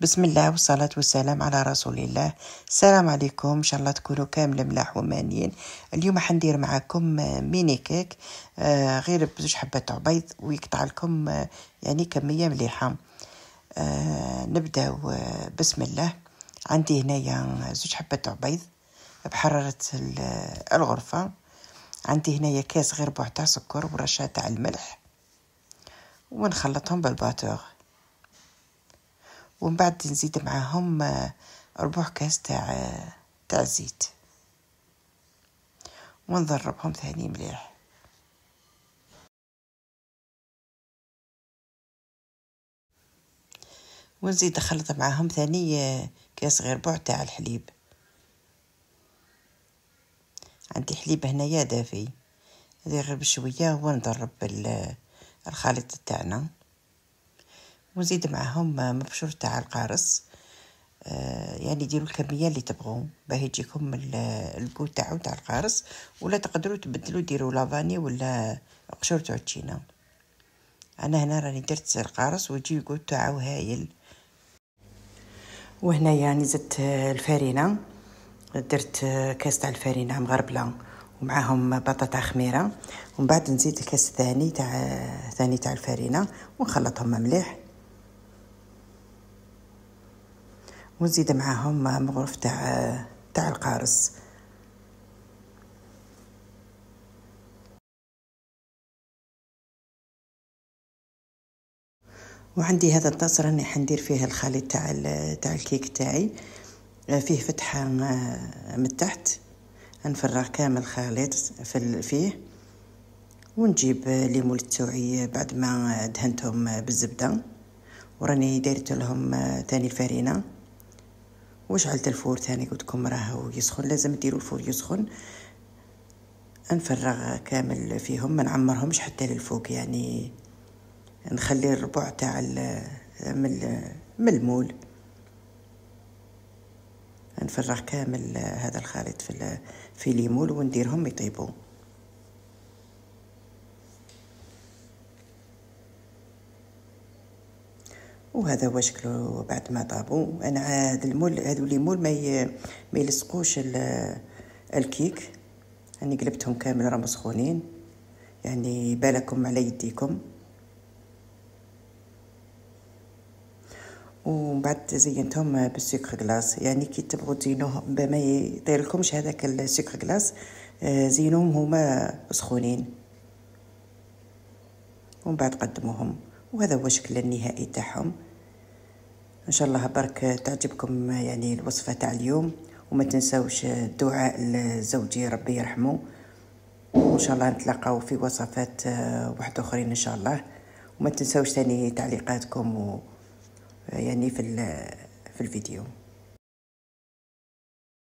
بسم الله والصلاة والسلام على رسول الله. السلام عليكم، ان شاء الله تكونوا كامل ملاح ومانين. اليوم حندير معكم ميني كيك، غير بزوج حبات عبيض ويقطع لكم يعني كمية مليحة. نبداو بسم الله. عندي هنايا زوج حبات عبيض بحرارة الغرفة. عندي هنايا كاس غير ربع تاع سكر ورشة تاع الملح، ونخلطهم بالباتور، ومن بعد نزيد معاهم ربع كاس تاع الزيت، ونضربهم ثاني مليح. ونزيد نخلط معاهم ثاني كاس غير ربع تاع الحليب. عندي حليب هنايا دافي، هذه غير بشويه، ونضرب الخليط تاعنا، ونزيد معاهم مبشور تاع القارص. يعني ديروا الكميه اللي تبغون باه يجيكم الكو تاع القارص، ولا تقدروا تبدلوا ديروا لافاني ولا قشور تاع التشينا. انا هنا راني درت القارص ويجي الكو تاعو هايل. وهنايا يعني زدت الفرينه، درت كاس تاع الفرينه مغربله ومعاهم بطاطا خميره، ومن بعد نزيد الكاس ثاني تاع الفرينه ونخلطهم مليح، ونزيد معاهم مغرف تاع القارص. وعندي هذا الطاس راني حندير فيه الخليط تاع الكيك تاعي، فيه فتحه من تحت، نفرغ كامل الخليط فيه، ونجيب ليمون التوعي بعد ما دهنتهم بالزبده، وراني دايرت لهم تاني الفرينه، وشعلت الفور تاني. قلت لكم راهو يسخن، لازم ديروا الفور يسخن. نفرغ كامل فيهم، ما نعمرهمش حتى للفوق، يعني نخلي الربع تاع من المول. نفرغ كامل هذا الخليط في ليمول ونديرهم يطيبوا. وهذا هو شكله بعد ما طابوا. انا هذو الليمون ما يلصقوش الكيك. اني قلبتهم كامل راهم مسخونين، يعني بالكم على يديكم. ومن بعد زينتهم بالسكر غلاس، يعني كي تبغوا تزينوهم ما يطير لكمش هذاك السكر غلاس، زينوهم هما سخونين، ومن بعد قدموهم. وهذا هو الشكل النهائي تاعهم. ان شاء الله برك تعجبكم يعني الوصفه تاع اليوم، وما تنسوش الدعاء لزوجي ربي يرحمه. وان شاء الله نتلاقاو في وصفات واحده اخرين ان شاء الله. وما تنسوش ثاني تعليقاتكم يعني في الفيديو.